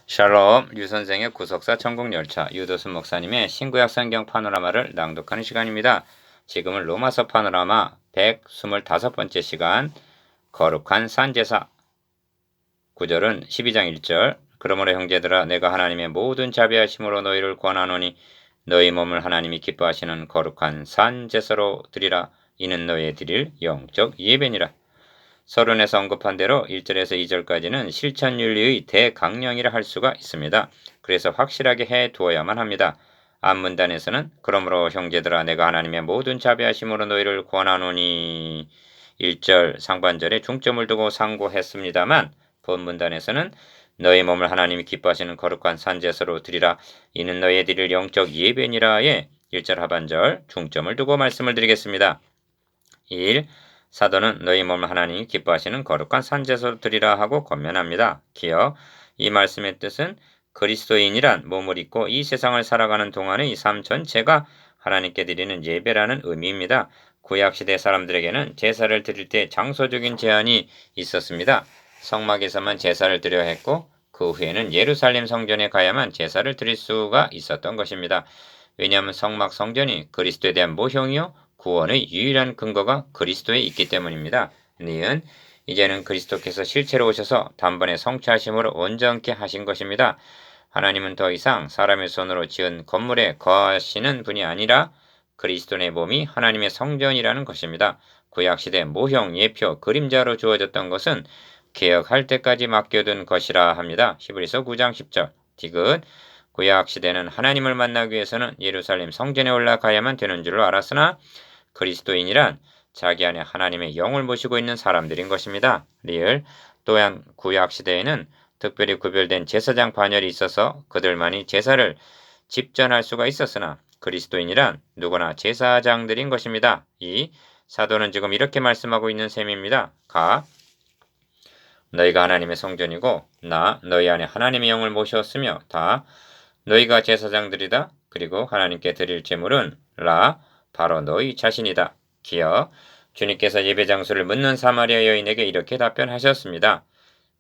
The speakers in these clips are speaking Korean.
샬롬, 류 선생의 구속사 천국열차, 유도순 목사님의 신구약 성경 파노라마를 낭독하는 시간입니다. 지금은 로마서 파노라마 125번째 시간, 거룩한 산제사. 9절은 12장 1절. 그러므로 형제들아, 내가 하나님의 모든 자비하심으로 너희를 권하노니 너희 몸을 하나님이 기뻐하시는 거룩한 산제사로 드리라. 이는 너희의 드릴 영적 예배니라. 서론에서 언급한 대로 1절에서 2절까지는 실천윤리의 대강령이라 할 수가 있습니다. 그래서 확실하게 해두어야만 합니다. 앞문단에서는 그러므로 형제들아, 내가 하나님의 모든 자비하심으로 너희를 권하노니 1절 상반절에 중점을 두고 상고했습니다만, 본문단에서는 너희 몸을 하나님이 기뻐하시는 거룩한 산제사로 드리라. 이는 너희의 드릴 영적 예배니라에 1절 하반절 중점을 두고 말씀을 드리겠습니다. 1. 사도는 너희 몸을 하나님이 기뻐하시는 거룩한 산제사로 드리라 하고 권면합니다. 기억, 이 말씀의 뜻은 그리스도인이란 몸을 입고 이 세상을 살아가는 동안의 삶 전체가 하나님께 드리는 예배라는 의미입니다. 구약시대 사람들에게는 제사를 드릴 때 장소적인 제한이 있었습니다. 성막에서만 제사를 드려야 했고 그 후에는 예루살렘 성전에 가야만 제사를 드릴 수가 있었던 것입니다. 왜냐하면 성막 성전이 그리스도에 대한 모형이요 구원의 유일한 근거가 그리스도에 있기 때문입니다. 니은 이제는 그리스도께서 실체로 오셔서 단번에 성취하심으로 온전케 하신 것입니다. 하나님은 더 이상 사람의 손으로 지은 건물에 거하시는 분이 아니라 그리스도의 몸이 하나님의 성전이라는 것입니다. 구약시대 모형, 예표, 그림자로 주어졌던 것은 개혁할 때까지 맡겨둔 것이라 합니다. 히브리서 9장 10절. 디귿 구약시대는 하나님을 만나기 위해서는 예루살렘 성전에 올라가야만 되는 줄로 알았으나 그리스도인이란 자기 안에 하나님의 영을 모시고 있는 사람들인 것입니다. 리을 또한 구약시대에는 특별히 구별된 제사장 반열이 있어서 그들만이 제사를 집전할 수가 있었으나 그리스도인이란 누구나 제사장들인 것입니다. 이 사도는 지금 이렇게 말씀하고 있는 셈입니다. 가 너희가 하나님의 성전이고 나 너희 안에 하나님의 영을 모셨으며 다 너희가 제사장들이다. 그리고 하나님께 드릴 제물은 라 바로 너희 자신이다. 기억 주님께서 예배 장소를 묻는 사마리아 여인에게 이렇게 답변하셨습니다.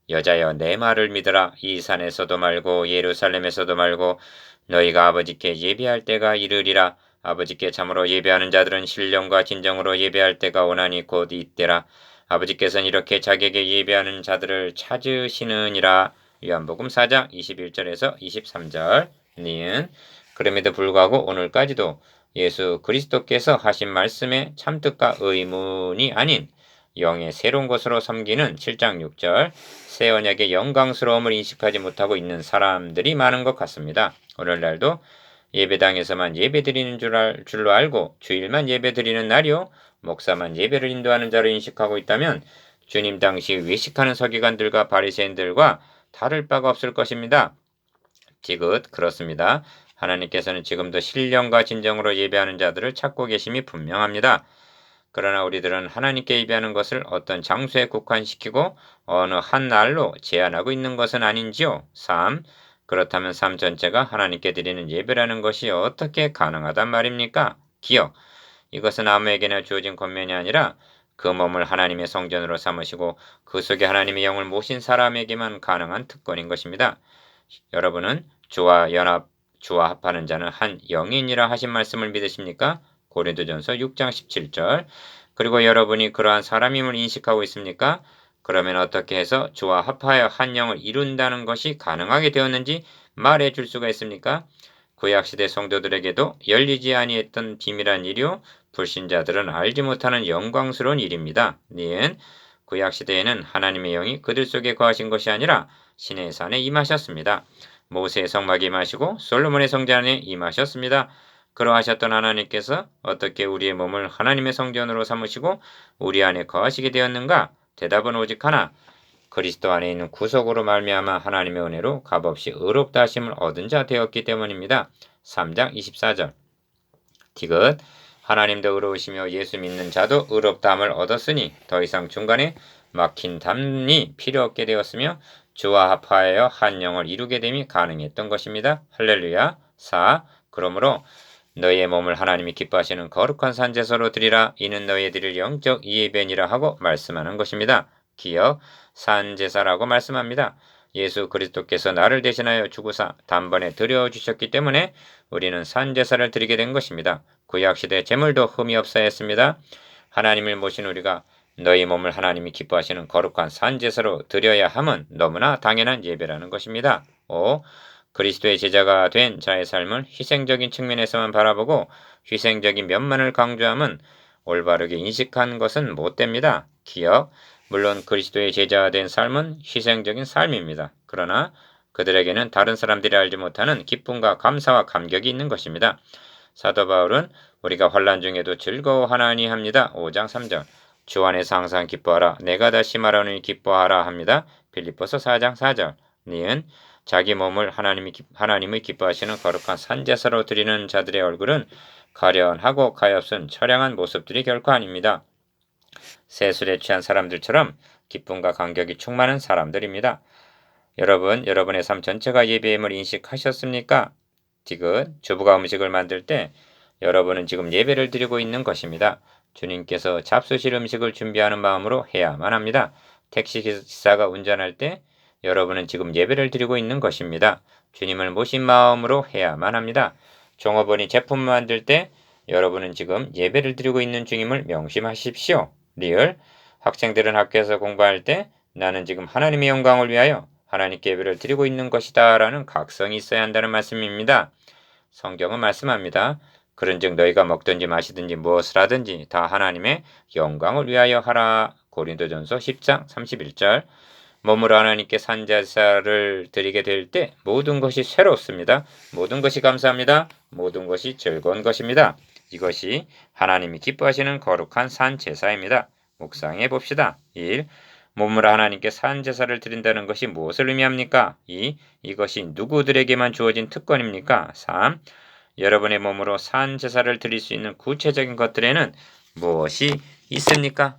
여자여 내 말을 믿으라. 이 산에서도 말고 예루살렘에서도 말고 너희가 아버지께 예배할 때가 이르리라. 아버지께 참으로 예배하는 자들은 신령과 진정으로 예배할 때가 오나니 곧 이때라. 아버지께서는 이렇게 자기에게 예배하는 자들을 찾으시느니라. 요한복음 4장 21절에서 23절. 니은 그럼에도 불구하고 오늘까지도 예수 그리스도께서 하신 말씀의 참뜻과 의문이 아닌 영의 새로운 것으로 섬기는 7장 6절 새 언약의 영광스러움을 인식하지 못하고 있는 사람들이 많은 것 같습니다. 오늘날도 예배당에서만 예배드리는 줄로 알고 주일만 예배드리는 날이요 목사만 예배를 인도하는 자로 인식하고 있다면 주님 당시 외식하는 서기관들과 바리새인들과 다를 바가 없을 것입니다. 디귿 그렇습니다. 하나님께서는 지금도 신령과 진정으로 예배하는 자들을 찾고 계심이 분명합니다. 그러나 우리들은 하나님께 예배하는 것을 어떤 장소에 국한시키고 어느 한 날로 제한하고 있는 것은 아닌지요? 3. 그렇다면 삶 전체가 하나님께 드리는 예배라는 것이 어떻게 가능하단 말입니까? 기억. 이것은 아무에게나 주어진 권면이 아니라 그 몸을 하나님의 성전으로 삼으시고 그 속에 하나님의 영을 모신 사람에게만 가능한 특권인 것입니다. 여러분은 주와 합하는 자는 한 영인이라 하신 말씀을 믿으십니까? 고린도전서 6장 17절. 그리고 여러분이 그러한 사람임을 인식하고 있습니까? 그러면 어떻게 해서 주와 합하여 한 영을 이룬다는 것이 가능하게 되었는지 말해 줄 수가 있습니까? 구약시대 성도들에게도 열리지 아니했던 비밀한 일이요 불신자들은 알지 못하는 영광스러운 일입니다. 니은 구약시대에는 하나님의 영이 그들 속에 거하신 것이 아니라 신의 산에 임하셨습니다. 모세의 성막에 임하시고 솔로몬의 성전에 임하셨습니다. 그러하셨던 하나님께서 어떻게 우리의 몸을 하나님의 성전으로 삼으시고 우리 안에 거하시게 되었는가? 대답은 오직 하나. 그리스도 안에 있는 구속으로 말미암아 하나님의 은혜로 값없이 의롭다 하심을 얻은 자 되었기 때문입니다. 3장 24절. 디귿 하나님도 의로우시며 예수 믿는 자도 의롭다함을 얻었으니 더 이상 중간에 막힌 담이 필요 없게 되었으며 주와 합하여 한 영을 이루게 됨이 가능했던 것입니다. 할렐루야. 4. 그러므로 너희의 몸을 하나님이 기뻐하시는 거룩한 산제사로 드리라. 이는 너희의 드릴 영적 예배니라 하고 말씀하는 것입니다. 기억 산제사라고 말씀합니다. 예수 그리스도께서 나를 대신하여 죽으사 단번에 드려주셨기 때문에 우리는 산제사를 드리게 된 것입니다. 구약시대 제물도 흠이 없어야 했습니다. 하나님을 모신 우리가 너희 몸을 하나님이 기뻐하시는 거룩한 산제사로 드려야 함은 너무나 당연한 예배라는 것입니다. 5. 그리스도의 제자가 된 자의 삶을 희생적인 측면에서만 바라보고 희생적인 면만을 강조함은 올바르게 인식한 것은 못됩니다. 기억, 물론 그리스도의 제자가 된 삶은 희생적인 삶입니다. 그러나 그들에게는 다른 사람들이 알지 못하는 기쁨과 감사와 감격이 있는 것입니다. 사도 바울은 우리가 환난 중에도 즐거워하나니 합니다. 5장 3절. 주 안에서 항상 기뻐하라. 내가 다시 말하노니 기뻐하라 합니다. 빌립보서 4장 4절. 니은 자기 몸을 하나님의 기뻐하시는 거룩한 산제사로 드리는 자들의 얼굴은 가련하고 가엾은 처량한 모습들이 결코 아닙니다. 세술에 취한 사람들처럼 기쁨과 감격이 충만한 사람들입니다. 여러분, 여러분의 삶 전체가 예배임을 인식하셨습니까? 디귿, 주부가 음식을 만들 때 여러분은 지금 예배를 드리고 있는 것입니다. 주님께서 잡수실 음식을 준비하는 마음으로 해야만 합니다. 택시기사가 운전할 때 여러분은 지금 예배를 드리고 있는 것입니다. 주님을 모신 마음으로 해야만 합니다. 종업원이 제품을 만들 때 여러분은 지금 예배를 드리고 있는 중임을 명심하십시오. 리을, 학생들은 학교에서 공부할 때 나는 지금 하나님의 영광을 위하여 하나님께 예배를 드리고 있는 것이다 라는 각성이 있어야 한다는 말씀입니다. 성경은 말씀합니다. 그런즉 너희가 먹든지 마시든지 무엇을 하든지 다 하나님의 영광을 위하여 하라. 고린도전서 10장 31절. 몸으로 하나님께 산제사를 드리게 될 때 모든 것이 새롭습니다. 모든 것이 감사합니다. 모든 것이 즐거운 것입니다. 이것이 하나님이 기뻐하시는 거룩한 산제사입니다. 묵상해 봅시다. 1. 몸으로 하나님께 산제사를 드린다는 것이 무엇을 의미합니까? 2. 이것이 누구들에게만 주어진 특권입니까? 3. 여러분의 몸으로 산제사를 드릴 수 있는 구체적인 것들에는 무엇이 있습니까?